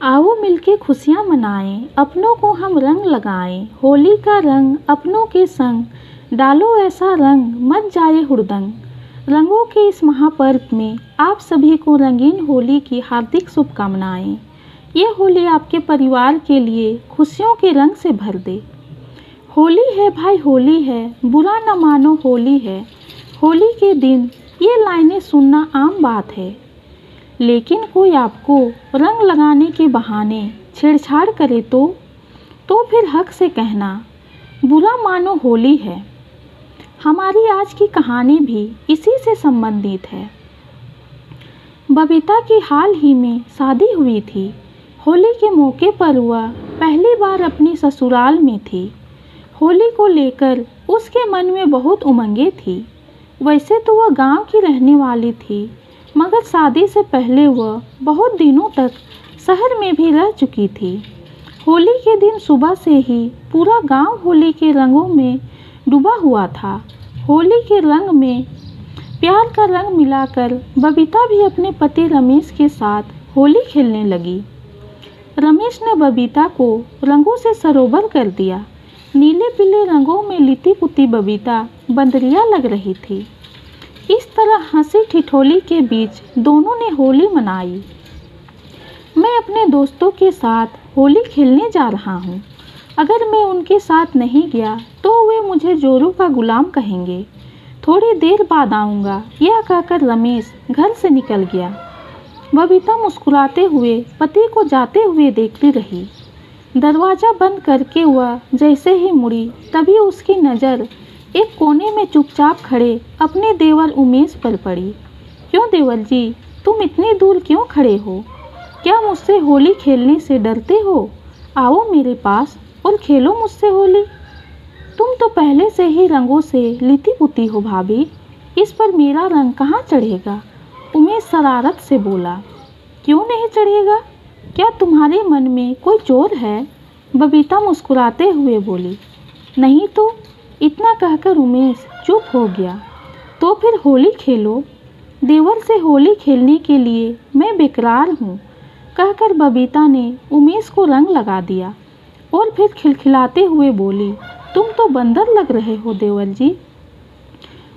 आओ मिलके खुशियाँ मनाएं, अपनों को हम रंग लगाएं। होली का रंग अपनों के संग, डालो ऐसा रंग मच जाए हुड़दंग। रंगों के इस महापर्व में आप सभी को रंगीन होली की हार्दिक शुभकामनाएं। ये होली आपके परिवार के लिए खुशियों के रंग से भर दे। होली है भाई होली है, बुरा न मानो होली है। होली के दिन ये लाइनें सुनना आम बात है, लेकिन कोई आपको रंग लगाने के बहाने छेड़छाड़ करे तो फिर हक से कहना बुरा मानो होली है। हमारी आज की कहानी भी इसी से संबंधित है। बबीता की हाल ही में शादी हुई थी। होली के मौके पर वह पहली बार अपनी ससुराल में थी। होली को लेकर उसके मन में बहुत उमंगें थी। वैसे तो वह गांव की रहने वाली थी, मगर शादी से पहले वह बहुत दिनों तक शहर में भी रह चुकी थी। होली के दिन सुबह से ही पूरा गांव होली के रंगों में डूबा हुआ था। होली के रंग में प्यार का रंग मिलाकर बबीता भी अपने पति रमेश के साथ होली खेलने लगी। रमेश ने बबीता को रंगों से सरोबर कर दिया। नीले पीले रंगों में लिपटी पुती बबीता बंदरिया लग रही थी। इस तरह हंसी ठिठोली के बीच दोनों ने होली मनाई। मैं अपने दोस्तों के साथ होली खेलने जा रहा हूँ। अगर मैं उनके साथ नहीं गया तो वे मुझे जोरू का गुलाम कहेंगे। थोड़ी देर बाद आऊँगा, यह कहकर रमेश घर से निकल गया। बबीता मुस्कुराते हुए पति को जाते हुए देखती रही। दरवाज़ा बंद करके वह जैसे ही मुड़ी, तभी उसकी नज़र एक कोने में चुपचाप खड़े अपने देवर उमेश पर पड़ी। क्यों देवर जी, तुम इतनी दूर क्यों खड़े हो? क्या मुझसे होली खेलने से डरते हो? आओ मेरे पास और खेलो मुझसे होली। तुम तो पहले से ही रंगों से लिपटी पुती हो भाभी, इस पर मेरा रंग कहाँ चढ़ेगा? उमेश शरारत से बोला। क्यों नहीं चढ़ेगा? क्या तुम्हारे मन में कोई चोर है? बबीता मुस्कुराते हुए बोली। नहीं तो, इतना कहकर उमेश चुप हो गया। तो फिर होली खेलो। देवर से होली खेलने के लिए मैं बेकरार हूँ, कहकर बबीता ने उमेश को रंग लगा दिया और फिर खिलखिलाते हुए बोली, तुम तो बंदर लग रहे हो देवर जी।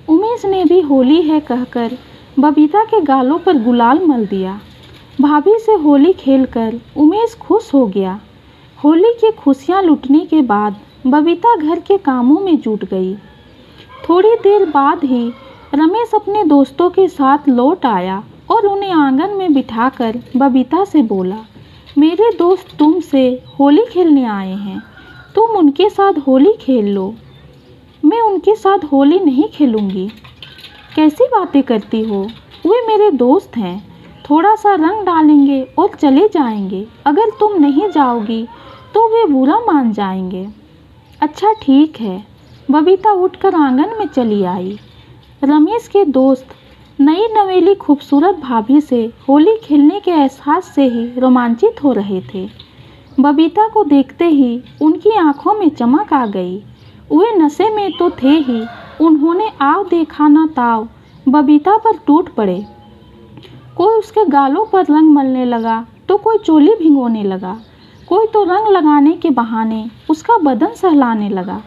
उमेश ने भी होली है कहकर बबीता के गालों पर गुलाल मल दिया। भाभी से होली खेलकर उमेश खुश हो गया। होली की खुशियाँ लुटने के बाद बबीता घर के कामों में जुट गई। थोड़ी देर बाद ही रमेश अपने दोस्तों के साथ लौट आया और उन्हें आंगन में बिठाकर बबीता से बोला, मेरे दोस्त तुमसे होली खेलने आए हैं, तुम उनके साथ होली खेल लो। मैं उनके साथ होली नहीं खेलूँगी। कैसी बातें करती हो? वे मेरे दोस्त हैं, थोड़ा सा रंग डालेंगे और चले जाएंगे। अगर तुम नहीं जाओगी तो वे बुरा मान जाएंगे। अच्छा ठीक है। बबीता उठकर आंगन में चली आई। रमेश के दोस्त नई नवेली खूबसूरत भाभी से होली खेलने के एहसास से ही रोमांचित हो रहे थे। बबीता को देखते ही उनकी आंखों में चमक आ गई। वे नशे में तो थे ही, उन्होंने आव देखा ना ताव बबीता पर टूट पड़े। कोई उसके गालों पर रंग मलने लगा तो कोई चोली भिगोने लगा, कोई तो रंग लगाने के बहाने उसका बदन सहलाने लगा।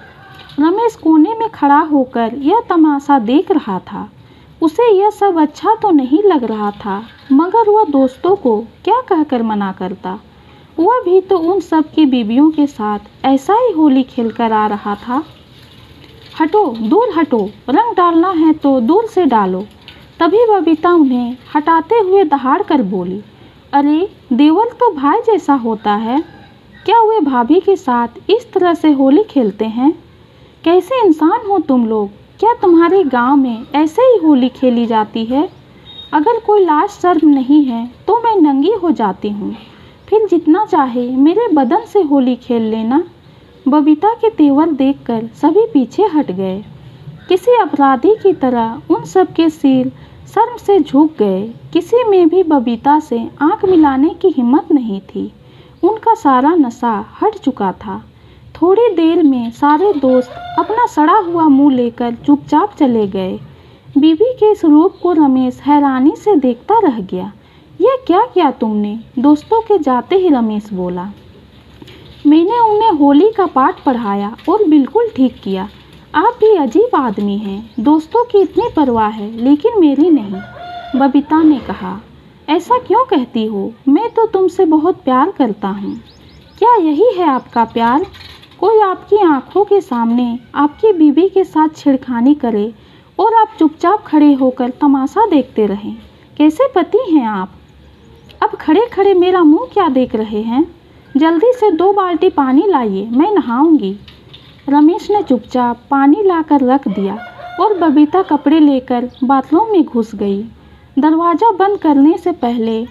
रमेश कोने में खड़ा होकर यह तमाशा देख रहा था। उसे यह सब अच्छा तो नहीं लग रहा था, मगर वह दोस्तों को क्या कहकर मना करता? वह भी तो उन सब की बीवियों के साथ ऐसा ही होली खेलकर आ रहा था। हटो, दूर हटो, रंग डालना है तो दूर से डालो। तभी बबीता उन्हें हटाते हुए दहाड़ कर बोली, अरे देवर तो भाई जैसा होता है, क्या वे भाभी के साथ इस तरह से होली खेलते हैं? कैसे इंसान हो तुम लोग? क्या तुम्हारे गांव में ऐसे ही होली खेली जाती है? अगर कोई लाज शर्म नहीं है तो मैं नंगी हो जाती हूँ, फिर जितना चाहे मेरे बदन से होली खेल लेना। बबीता के तेवर देखकर सभी पीछे हट गए। किसी अपराधी की तरह उन सब के सिर शर्म से झुक गए। किसी में भी बबीता से आंख मिलाने की हिम्मत नहीं थी। उनका सारा नशा हट चुका था। थोड़ी देर में सारे दोस्त अपना सड़ा हुआ मुंह लेकर चुपचाप चले गए। बीवी के इस रूप को रमेश हैरानी से देखता रह गया। यह क्या किया तुमने? दोस्तों के जाते ही रमेश बोला। मैंने उन्हें होली का पाठ पढ़ाया और बिल्कुल ठीक किया। आप भी अजीब आदमी हैं। दोस्तों की इतनी परवाह है लेकिन मेरी नहीं, बबीता ने कहा। ऐसा क्यों कहती हो? मैं तो तुमसे बहुत प्यार करता हूँ। क्या यही है आपका प्यार? कोई आपकी आंखों के सामने आपकी बीवी के साथ छेड़खानी करे और आप चुपचाप खड़े होकर तमाशा देखते रहें। कैसे पति हैं आप? अब खड़े खड़े मेरा मुंह क्या देख रहे हैं? जल्दी से 2 बाल्टी पानी लाइए, मैं नहाऊंगी। रमेश ने चुपचाप पानी लाकर रख दिया और बबीता कपड़े लेकर बाथरूम में घुस गई। दरवाज़ा बंद करने से पहले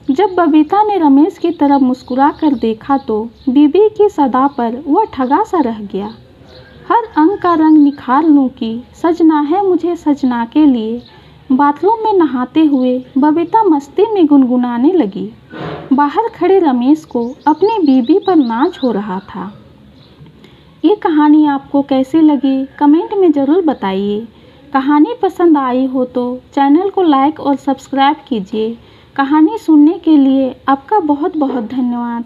जब बबीता ने रमेश की तरफ मुस्कुरा कर देखा तो बीबी की सदा पर वह ठगा सा रह गया। हर अंग का रंग निखार लूँ कि सजना है मुझे सजना के लिए। बाथरूम में नहाते हुए बबीता मस्ती में गुनगुनाने लगी। बाहर खड़े रमेश को अपनी बीबी पर नाज हो रहा था। ये कहानी आपको कैसी लगी कमेंट में ज़रूर बताइए। कहानी पसंद आई हो तो चैनल को लाइक और सब्सक्राइब कीजिए। कहानी सुनने के लिए आपका बहुत बहुत धन्यवाद।